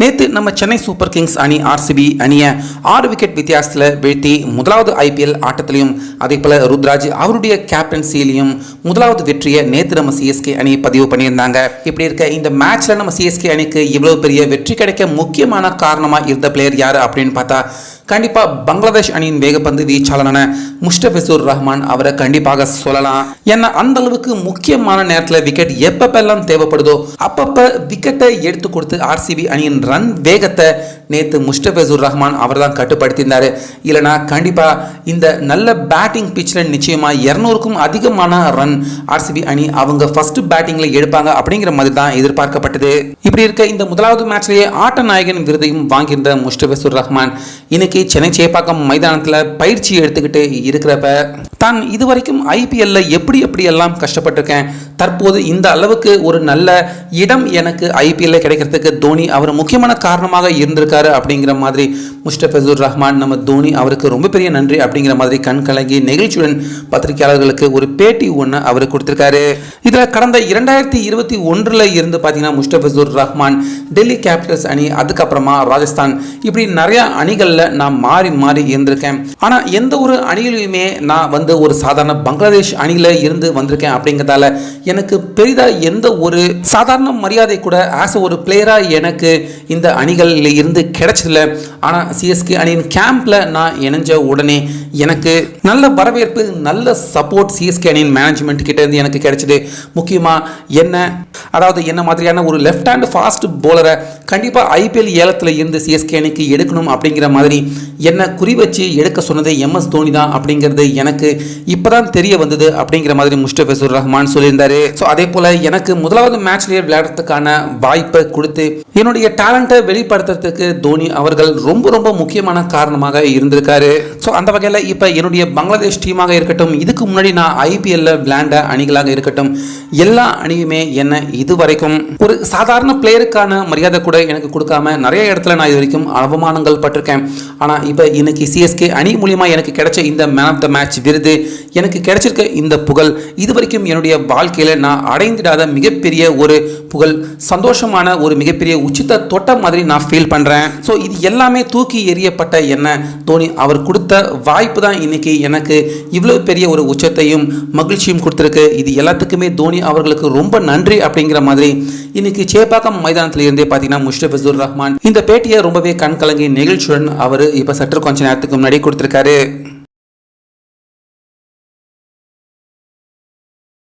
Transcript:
நேற்று நம்ம Chennai super Kings அணி ஆர்சிபி அணியை 6 விக்கெட் வித்தியாசத்தில் வீழ்த்தி முதலாவது ஐபிஎல் ஆட்டத்திலையும் அதே போல் ருத்ராஜ் அவருடைய கேப்டன்சிலையும் முதலாவது வெற்றியை நேற்று நம்ம சிஎஸ்கே அணி பதிவு பண்ணியிருந்தாங்க. இப்படி இருக்க இந்த மேட்ச்ல நம்ம சிஎஸ்கே அணிக்கு இவ்வளவு பெரிய வெற்றி கிடைக்க முக்கியமான காரணமாக இருந்த பிளேயர் யார் அப்படின்னு பார்த்தா கண்டிப்பாக பங்களாதேஷ் அணியின் வேகப்பந்து வீச்சாளரான முஸ்டபிசுர் ரஹ்மான் அவரை கண்டிப்பாக சொல்லலாம். ஏன்னா அந்த அளவுக்கு முக்கியமான நேரத்தில் விக்கெட் எப்பப்பெல்லாம் தேவைப்படுதோ அப்பப்போ விக்கெட்டை எடுத்து கொடுத்து ஆர்சிபி அணியின் ரன் வேகத்தை நேற்று முஸ்டபிசுர் ரஹ்மான் அவர் தான் கட்டுப்படுத்தியிருந்தார். இல்லைனா கண்டிப்பாக இந்த நல்ல பேட்டிங் பிச்சில் நிச்சயமாக 200க்கும் அதிகமான ரன் ஆர்சிபி அணி அவங்க ஃபர்ஸ்ட் பேட்டிங்கில் எடுப்பாங்க அப்படிங்கிற மாதிரி தான் எதிர்பார்க்கப்பட்டது. இப்படி இருக்க இந்த முதலாவது மேட்ச்லேயே ஆட்ட நாயகன் விருதையும் வாங்கியிருந்த முஸ்டபிசுர் ரஹ்மான் இன்னைக்கு சென்னை சேப்பாக்கம் மைதானத்தில் பயிற்சி எடுத்துக்கிட்டு இருக்கிறப்ப தான் இதுவரைக்கும் ஐபிஎல்ல எப்படி எல்லாம் கஷ்டப்பட்டிருக்கேன், தற்போது இந்த அளவுக்கு ஒரு நல்ல இடம் எனக்கு ஐபிஎல்ல கிடைக்கிறதுக்கு தோனி அவர் முக்கியமான காரணமாக இருந்திருக்காரு அப்படிங்கிற மாதிரி முஸ்டபிசுர் ரஹ்மான் நம்ம தோனி அவருக்கு ரொம்ப பெரிய நன்றி அப்படிங்கிற மாதிரி கண் கலங்கி நெகிழ்ச்சியுடன் பத்திரிகையாளர்களுக்கு ஒரு பேட்டி ஒன்று அவர் கொடுத்திருக்காரு. இதில் கடந்த 2021 இருந்து பார்த்தீங்கன்னா முஸ்டபிசுர் ரஹ்மான் டெல்லி கேபிட்டல்ஸ் அணி, அதுக்கப்புறமா ராஜஸ்தான், இப்படி நிறைய அணிகளில் நான் மாறி இருந்திருக்கேன். ஆனால் எந்த ஒரு அணியிலுமே நான் ஒரு சாதாரண பங்களாதேஷ் அணியில இருந்து வந்திருக்கேன் அப்படிங்கிறதால எனக்கு பெரிதாக எந்த ஒரு சாதாரண மரியாதை கூட ஆஸ் ஒரு பிளேயரா எனக்கு இந்த அணிகளில் இருந்து கிடைச்சதில்லை. ஆனால் சிஎஸ்கே அணியின் கேம்ப்ல நான் இணைஞ்ச உடனே எனக்கு நல்ல வரவேற்பு, நல்ல சப்போர்ட் சிஎஸ்கே அணியின் மேனேஜ்மெண்ட் கிட்ட இருந்து எனக்கு கிடைச்சது. முக்கியமாக என்ன மாதிரியான ஒரு லெஃப்ட் ஹேண்ட் ஃபாஸ்ட் போலரை கண்டிப்பாக ஐபிஎல் ஏலத்தில் இருந்து சிஎஸ்கே அணிக்கு எடுக்கணும் அப்படிங்கிற மாதிரி என்ன குறி வச்சு எடுக்க சொன்னது எம்எஸ் தோனி தான் அப்படிங்கிறது எனக்கு இப்பதான் தெரிய வந்தது அப்படிங்கிற மாதிரி முஸ்டபிசுர் ரஹ்மான் சொல்லியிருந்தாரு. ஸோ அதே போல எனக்கு முதலாவது மேட்ச்லேயே விளையாடுறதுக்கான வாய்ப்பை கொடுத்து என்னுடைய டேலண்ட்டை வெளிப்படுத்துறதுக்கு தோனி அவர்கள் ரொம்ப முக்கியமான காரணமாக இருந்திருக்காரு. ஸோ அந்த வகையில் இப்போ என்னுடைய பங்களாதேஷ் டீமாக இருக்கட்டும், இதுக்கு முன்னாடி நான் ஐபிஎல்ல விளையாண்ட அணிகளாக இருக்கட்டும், எல்லா அணியுமே என்ன இதுவரைக்கும் ஒரு சாதாரண பிளேயருக்கான மரியாதை கூட எனக்கு கொடுக்காம நிறைய இடத்துல நான் இது வரைக்கும் அவமானங்கள் பட்டிருக்கேன். ஆனால் இப்போ இன்னைக்கு சிஎஸ்கே அணி மூலியமா எனக்கு கிடைச்ச இந்த மேன் ஆஃப் த மேட்ச் விருது, எனக்கு கிடைச்சிருக்க இந்த புகழ் இதுவரைக்கும் என்னுடைய வாழ்க்கையில் நான் அடைந்திடாத மிகப்பெரிய ஒரு புகழ், சந்தோஷமான ஒரு மிகப்பெரிய உச்சித்த தொட்ட மாதிரி நான் ஃபீல் பண்ணுறேன். ஸோ இது எல்லாமே தூக்கி எறியப்பட்ட என்ன தோனி அவர் கொடுத்த வாய்ப்பு தான் இன்னைக்கு எனக்கு இவ்வளோ பெரிய ஒரு உச்சத்தையும் மகிழ்ச்சியும் கொடுத்துருக்கு. இது எல்லாத்துக்குமே தோனி அவர்களுக்கு ரொம்ப நன்றி அப்படிங்கிற மாதிரி இன்னைக்கு சேப்பாக்கம் மைதானத்தில் இருந்தே பார்த்தீங்கன்னா முஸ்டபிசுர் ரஹ்மான் இந்த பேட்டியை ரொம்பவே கண் கலங்கி நெகிழ்ச்சியுடன் அவர் இப்போ சற்று கொஞ்ச நேரத்துக்கு முன்னாடி கொடுத்துருக்காரு.